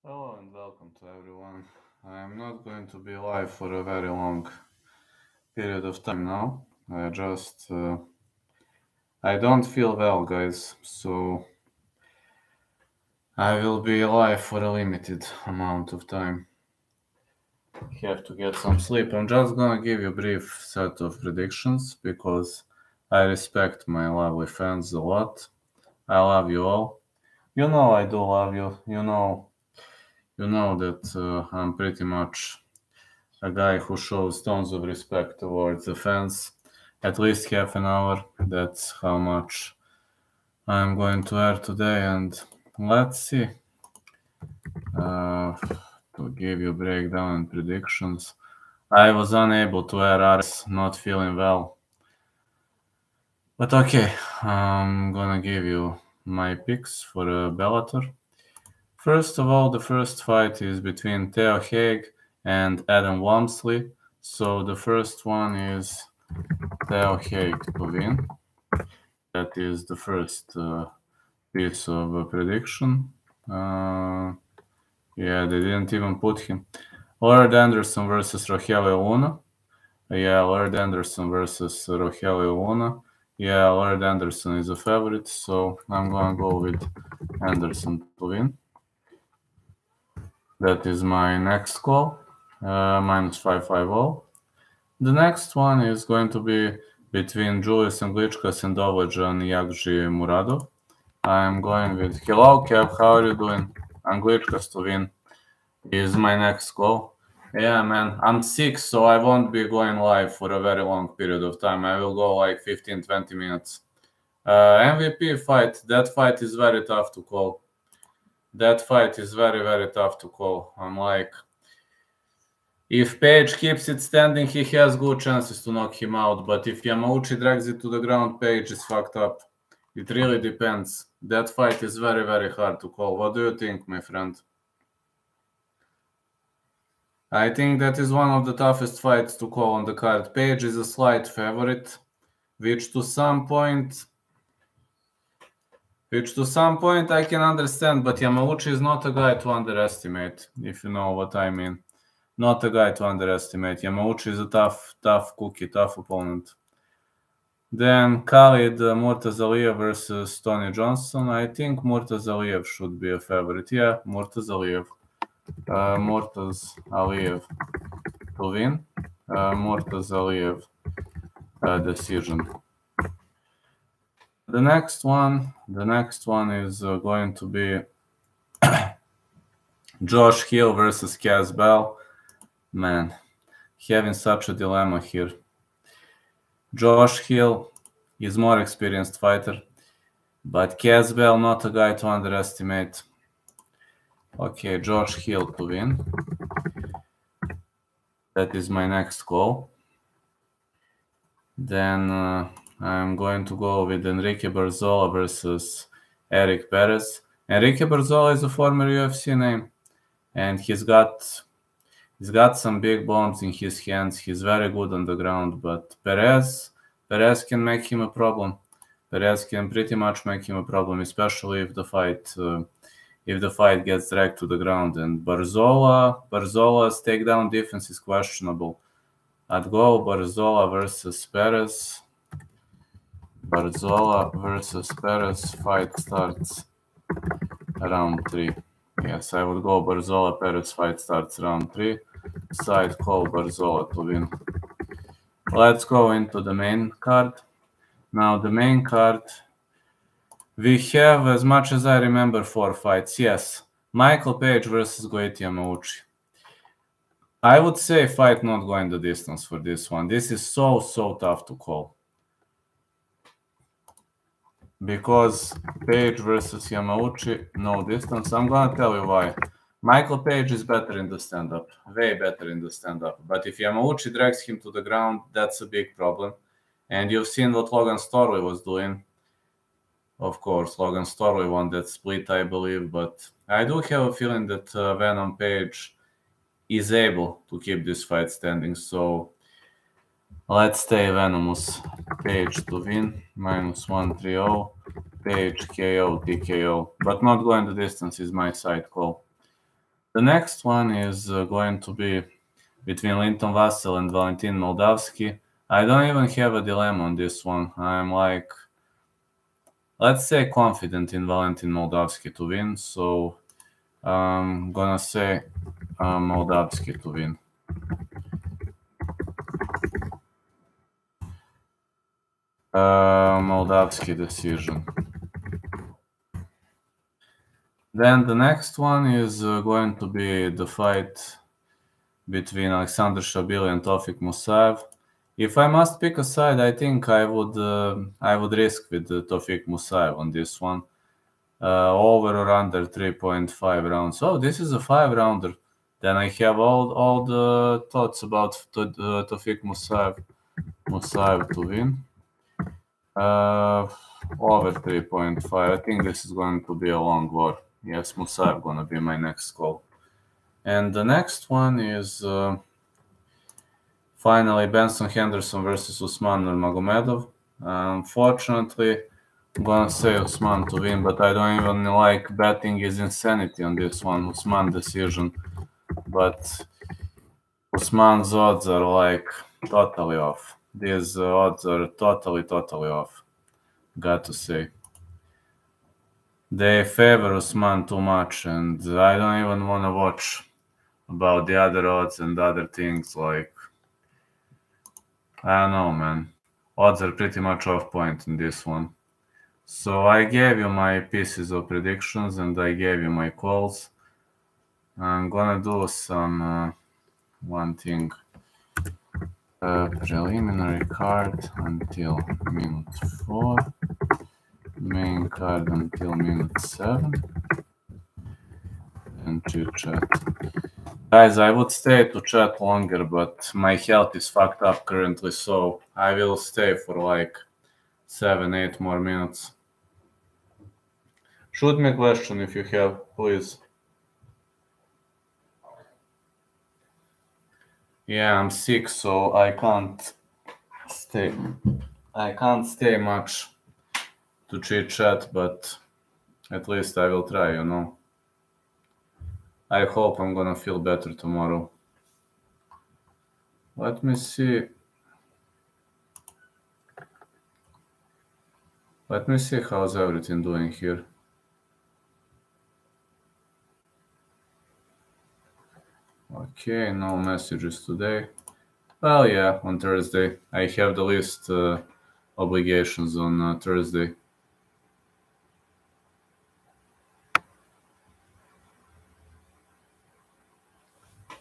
Hello and welcome to everyone. I'm not going to be live for a very long period of time now. I don't feel well, guys, so I will be live for a limited amount of time. Have to get some sleep. I'm just gonna give you a brief set of predictions because I respect my lovely fans a lot. I love you all. You know I do love you. You know that I'm pretty much a guy who shows tons of respect towards the fans. At least half an hour. That's how much I'm going to air today. And let's see. To give you a breakdown and predictions. I was unable to air RS, not feeling well. But okay, I'm gonna give you my picks for Bellator. First of all, the first fight is between Theo Haig and Adam Walmsley. So the first one is Theo Haig to win. That is the first piece of prediction. Yeah, they didn't even put him. Lord Anderson versus Rogelio Luna. Yeah, Lord Anderson versus Rogelio Luna. Yeah, Lord Anderson is a favorite, so I'm gonna go with Anderson to win. That is my next call, minus 550. The next one is going to be between Julius Angličkas and Dovlejan Yakži Muradov. I'm going with hello, Kev, how are you doing? Angličkas to win is my next call. Yeah, man, I'm sick, so I won't be going live for a very long period of time. I will go like 15-20 minutes. MVP fight, that fight is very tough to call. That fight is very, very tough to call. I'm like, if Page keeps it standing, he has good chances to knock him out. But if Yamauchi drags it to the ground, Page is fucked up. It really depends. That fight is very, very hard to call. What do you think, my friend? I think that is one of the toughest fights to call on the card. Page is a slight favorite, which to some point I can understand, but Yamauchi is not a guy to underestimate, if you know what I mean. Not a guy to underestimate. Yamauchi is a tough cookie, tough opponent. Then Khalid Murtazaliyev versus Tony Johnson. I think Murtazaliyev should be a favorite. Yeah, Murtazaliyev. Murtazaliyev to win. Murtazaliyev decision. The next one is going to be Josh Hill versus Kaz Bell. Man, having such a dilemma here. Josh Hill is more experienced fighter, but Kaz Bell not a guy to underestimate. Okay, Josh Hill to win. That is my next call. Then I'm going to go with Enrique Barzola versus Eric Perez. Enrique Barzola is a former UFC name, and he's got some big bombs in his hands. He's very good on the ground, but Perez can make him a problem. Perez can pretty much make him a problem, especially if the fight gets dragged to the ground. And Barzola's takedown defense is questionable. I'd go Barzola versus Perez. Barzola versus Perez. Fight starts round 3. Yes, I would go Barzola Perez. Fight starts round 3. Side call Barzola to win. Let's go into the main card. Now the main card, we have, as much as I remember, 4 fights. Yes, Michael Page versus Goiti Yamauchi. I would say fight not going the distance for this one. This is so tough to call. Because Page versus Yamauchi, no distance. I'm gonna tell you why. Michael Page is better in the stand-up, way better in the stand-up. But if Yamauchi drags him to the ground, that's a big problem. And you've seen what Logan Storley was doing. Of course, Logan Storley won that split, I believe. But I do have a feeling that Venom Page is able to keep this fight standing. So let's stay venomous. Page to win, minus 130. Page KO, TKO. But not going the distance is my side call. The next one is going to be between Linton Vassell and Valentin Moldavsky. I don't even have a dilemma on this one. I'm like, let's say, confident in Valentin Moldavsky to win. So I'm gonna say Moldavsky to win. Moldavsky decision. Then the next one is going to be the fight between Alexander Shabili and Tofik Musaev. If I must pick a side, I think I would risk with Tofik Musaev on this one. Over or under 3.5 rounds. Oh, this is a 5-rounder. Then I have all the thoughts about Tofik Musaev to win. Over 3.5. I think this is going to be a long war. Yes, Musaev gonna be my next call. And the next one is finally Benson Henderson versus Usman Nurmagomedov. Unfortunately, I'm gonna say Usman to win, but I don't even like betting his insanity on this one. Usman decision. But Usman's odds are like totally off. These odds are totally off. Got to say. They favor Usman too much, and I don't even want to watch about the other odds and other things. Like, I don't know, man. Odds are pretty much off point in this one. So I gave you my pieces of predictions and I gave you my calls. I'm gonna do some one thing. Preliminary card until minute 4. Main card until minute 7. And Chit Chat. Guys, I would stay to chat longer, but my health is fucked up currently, so I will stay for like 7-8 more minutes. Shoot me a question if you have, please. Yeah, I'm sick, so I can't stay much to Chit Chat, but at least I will try, you know. I hope I'm gonna feel better tomorrow. Let me see. Let me see how's everything doing here. Okay, no messages today. Well, yeah, on Thursday. I have the least obligations on Thursday.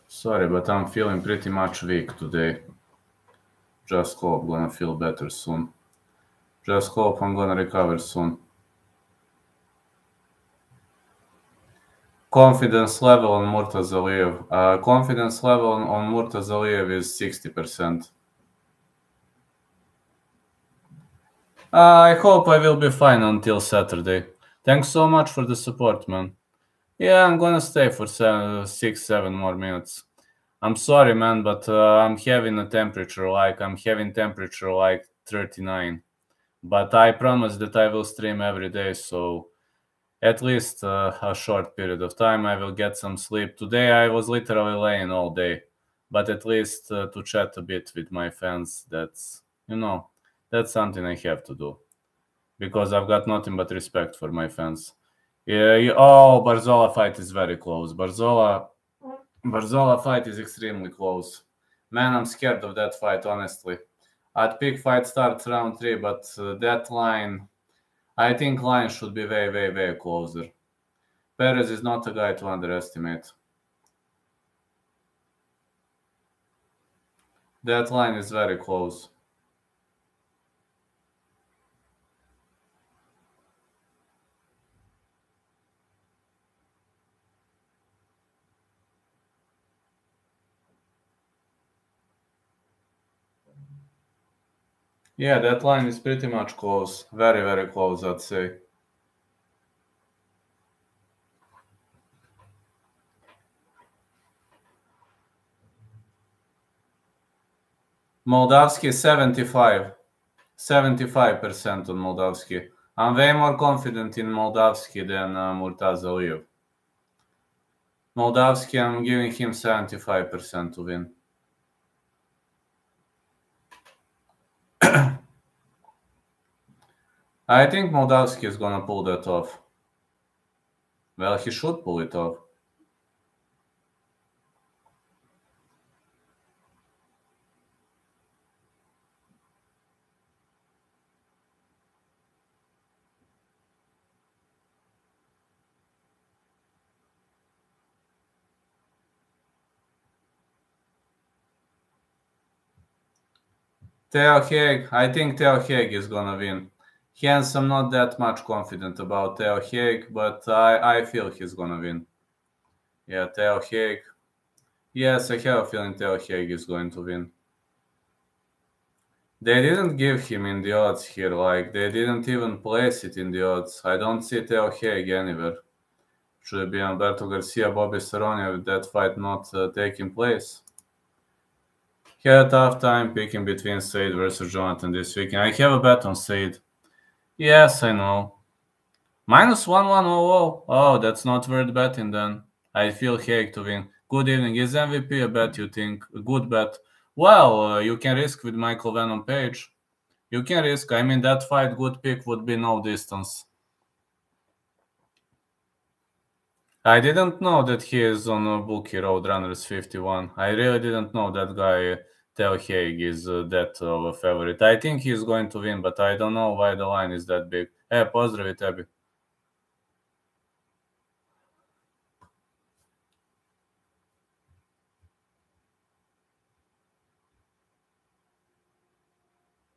Sorry, but I'm feeling pretty much weak today. Just hope I'm gonna feel better soon. Just hope I'm gonna recover soon. Confidence level on Murtaza Aliyev. Confidence level on Murtaza Aliyev is 60%. I hope I will be fine until Saturday. Thanks so much for the support, man. Yeah, I'm gonna stay for 6-7 more minutes. I'm sorry, man, but I'm having temperature like 39. But I promise that I will stream every day, so at least a short period of time I will get some sleep. Today I was literally laying all day, but at least to chat a bit with my fans, that's something I have to do. Because I've got nothing but respect for my fans. Yeah, Barzola fight is very close. Barzola fight is extremely close. Man, I'm scared of that fight, honestly. I'd pick fight starts round 3, but that line, I think line should be way, way, way closer. Perez is not a guy to underestimate. That line is very close. Yeah, that line is pretty much close. Very, very close, I'd say. Moldavsky 75%. 75% on Moldavsky. I'm way more confident in Moldavsky than Murtaza Aliyev. Moldavsky, I'm giving him 75% to win. I think Moldavsky is gonna pull that off. Well, he should pull it off. Theo Haig, I think Theo Haig is gonna win. Hence, I'm not that much confident about Theo Haig, but I feel he's gonna win. Yeah, Theo Haig. Yes, I have a feeling Theo Haig is going to win. They didn't give him in the odds here, like, they didn't even place it in the odds. I don't see Theo Haig anywhere. Should it be Alberto Garcia, Bobby Cerrone with that fight not taking place? He had a tough time picking between Said versus Jonathan this weekend. I have a bet on Said. Yes, I know. -1100. Oh, that's not worth betting then. I feel Haig to win. Good evening. Is MVP a bet you think? A good bet? Well, you can risk with Michael Venom Page. You can risk. I mean, that fight, good pick would be no distance. I didn't know that he is on a bookie Roadrunners 51. I really didn't know that guy, Theo Haig, is that of a favorite. I think he's going to win, but I don't know why the line is that big. Hey, pozdravi tebi.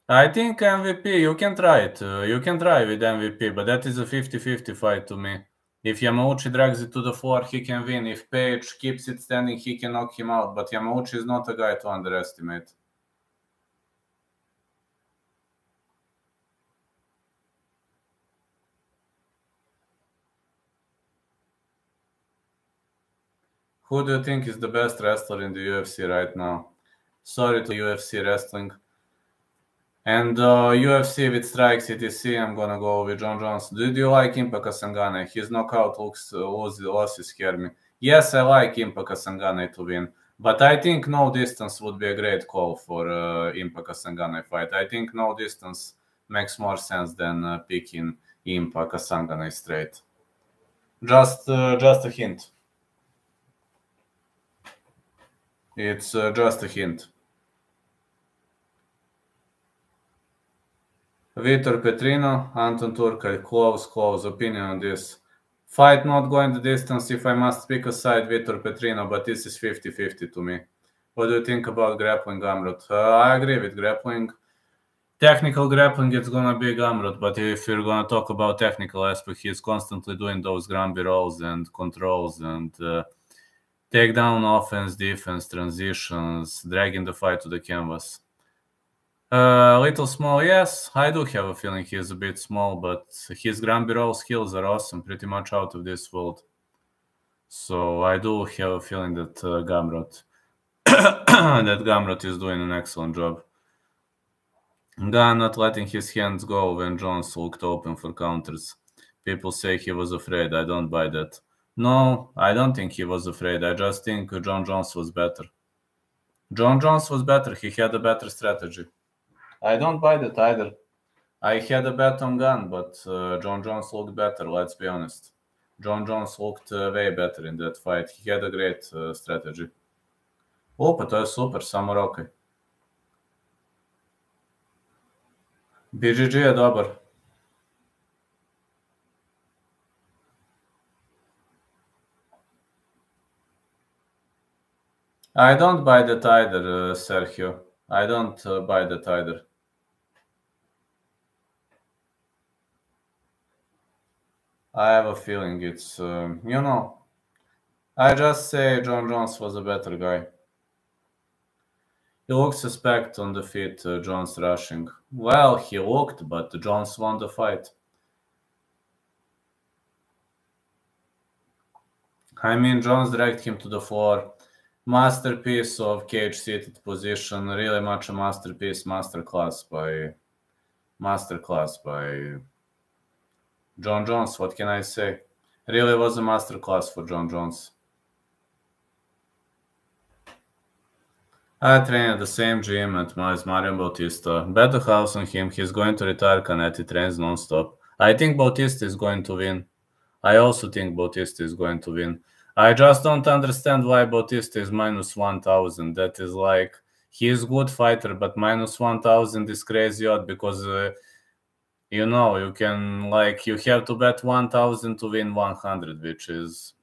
I think MVP, you can try it. You can try with MVP, but that is a 50-50 fight to me. If Yamauchi drags it to the floor, he can win. If Page keeps it standing, he can knock him out. But Yamauchi is not a guy to underestimate. Who do you think is the best wrestler in the UFC right now? Sorry to UFC wrestling. And UFC with strikes, etc. I'm gonna go with John Jones. Did you like Impa Sangane? His knockout losses scare me. Yes, I like Impa Sangane to win, but I think no distance would be a great call for Impa Sangane fight. I think no distance makes more sense than picking Impa Sangane straight. Just a hint. It's just a hint. Vitor Petrino, Anton Turkalj, close opinion on this. Fight not going the distance if I must pick a side, Vitor Petrino, but this is 50-50 to me. What do you think about grappling, Gamrot? I agree with grappling. Technical grappling, it's gonna be Gamrot, but if you're gonna talk about technical aspect, he's constantly doing those Granby rolls and controls and takedown offense, defense, transitions, dragging the fight to the canvas. Little small, yes. I do have a feeling he's a bit small, but his Granby roll skills are awesome, pretty much out of this world. So I do have a feeling that Gamrot is doing an excellent job. Gan not letting his hands go when Jones looked open for counters. People say he was afraid. I don't buy that. No, I don't think he was afraid. I just think John Jones was better. John Jones was better. He had a better strategy. I don't buy that either. I had a bet on Gunn, but John Jones looked better, let's be honest. John Jones looked way better in that fight. He had a great strategy. Pa to je super, samo rokaj. BGG je dobar. I don't buy that either, Sergio. I don't buy that either. I have a feeling it's, I just say John Jones was a better guy. He looked suspect on the feet, Jones rushing. Well, he looked, but Jones won the fight. I mean, Jones dragged him to the floor. Masterpiece of cage-seated position. Really much a masterpiece. Masterclass by John Jones. What can I say? Really was a masterclass for John Jones. I train at the same gym as Mario Bautista. Bet the house on him. He's going to retire. Canetti trains non-stop. I think Bautista is going to win. I also think Bautista is going to win. I just don't understand why Bautista is minus 1,000. That is like, he is good fighter, but minus 1,000 is crazy odd because, you can, like, you have to bet 1,000 to win 100, which is,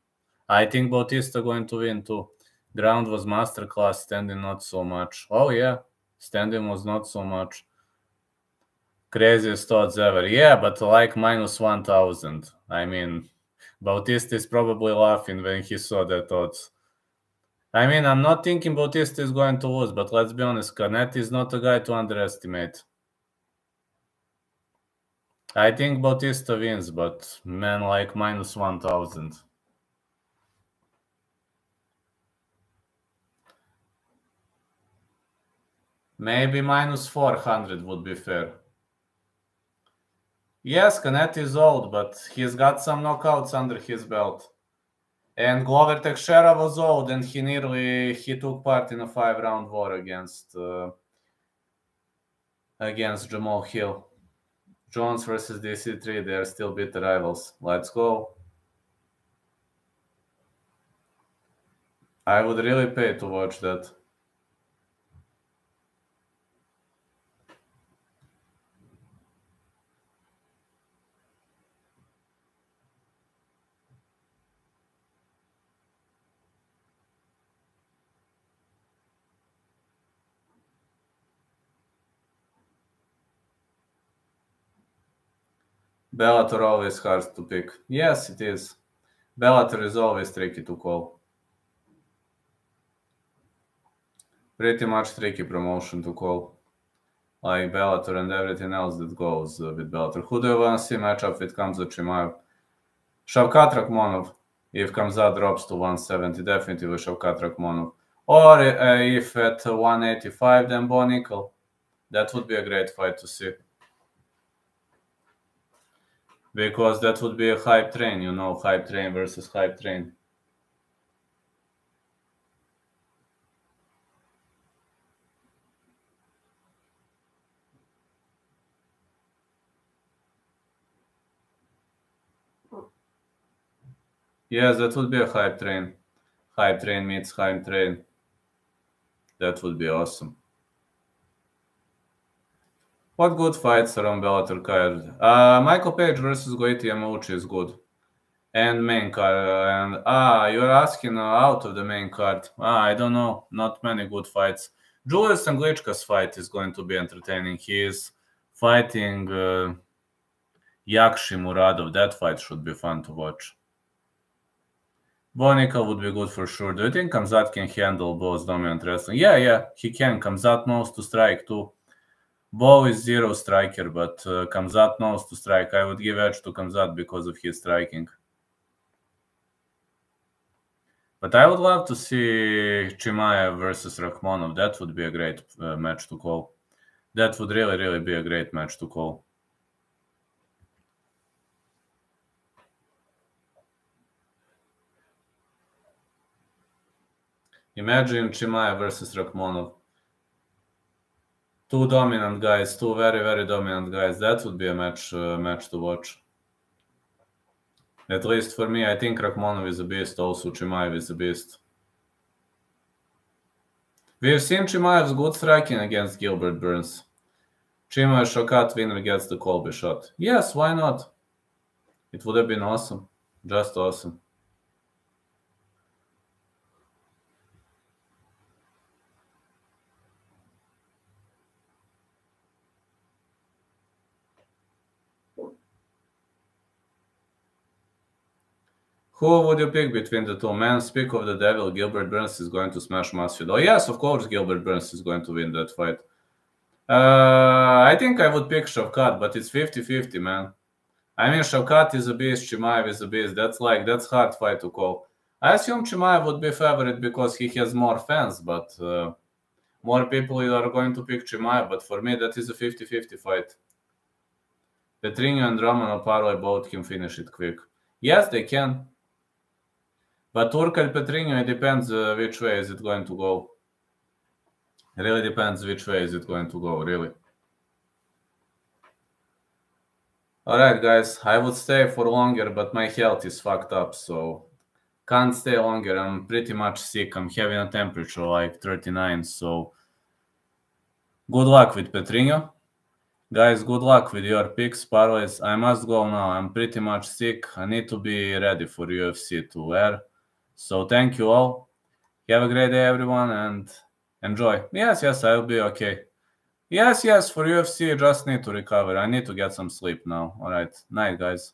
I think Bautista going to win too. Ground was masterclass, standing not so much. Oh yeah, standing was not so much. Craziest odds ever. Yeah, but like minus 1,000. I mean, Bautista is probably laughing when he saw that odds. I mean, I'm not thinking Bautista is going to lose, but let's be honest, Canetti is not a guy to underestimate. I think Bautista wins, but man, like minus 1,000. Maybe minus 400 would be fair. Yes, Canetti is old, but he's got some knockouts under his belt. And Glover Teixeira was old, and he took part in a 5-round war against Jamal Hill. Jones versus DC3, they are still bitter rivals. Let's go. I would really pay to watch that. Bellator always hard to pick. Yes, it is. Bellator is always tricky to call. Pretty much tricky promotion to call. Like Bellator and everything else that goes with Bellator. Who do you want to see match up with Khamzat Chimaev? Shavkat Rakhmonov. If Khamzat drops to 170, definitely Shavkat Rakhmonov. Or if at 185, then Bo Nickel. That would be a great fight to see. Because that would be a hype train, hype train versus hype train. Yes, that would be a hype train. Hype train meets hype train. That would be awesome. What good fights are on Bellator card? Michael Page versus Goiti Yamauchi is good. And main card. And you're asking out of the main card. I don't know. Not many good fights. Julius Anglichka's fight is going to be entertaining. He is fighting Yakshi Muradov. That fight should be fun to watch. Bo Nickel would be good for sure. Do you think Khamzat can handle Bo's dominant wrestling? Yeah, he can. Khamzat knows to strike too. Bo is zero striker, but Khamzat knows to strike. I would give edge to Khamzat because of his striking. But I would love to see Chimaev versus Rakhmonov. That would be a great match to call. That would really, really be a great match to call. Imagine Chimaev versus Rakhmonov. Two dominant guys, two very, very dominant guys. That would be a match to watch. At least for me, I think Rakhmonov is a beast. Also, Chimaev is a beast. We've seen Chimaev's good striking against Gilbert Burns. Chimaev Shavkat winner gets the Colby shot. Yes, why not? It would have been awesome. Just awesome. Who would you pick between the two men? Speak of the devil, Gilbert Burns is going to smash Masvidal. Oh yes, of course Gilbert Burns is going to win that fight. I think I would pick Shavkat, but it's 50-50, man. I mean, Shavkat is a beast, Chimaev is a beast. That's hard fight to call. I assume Chimaev would be favorite because he has more fans, but more people are going to pick Chimaev. But for me, that is a 50-50 fight. Petrinho and Romanov parlay both can finish it quick. Yes, they can. But Turkel Petrinho, it depends which way is it going to go. It really depends which way is it going to go, really. Alright, guys, I would stay for longer, but my health is fucked up, so can't stay longer. I'm pretty much sick. I'm having a temperature like 39, so good luck with Petrino. Guys, good luck with your picks, parlays. I must go now. I'm pretty much sick. I need to be ready for UFC to air. So thank you all. Have a great day, everyone, and enjoy. Yes, I'll be okay. Yes, for UFC, I just need to recover. I need to get some sleep now. All right. Night, guys.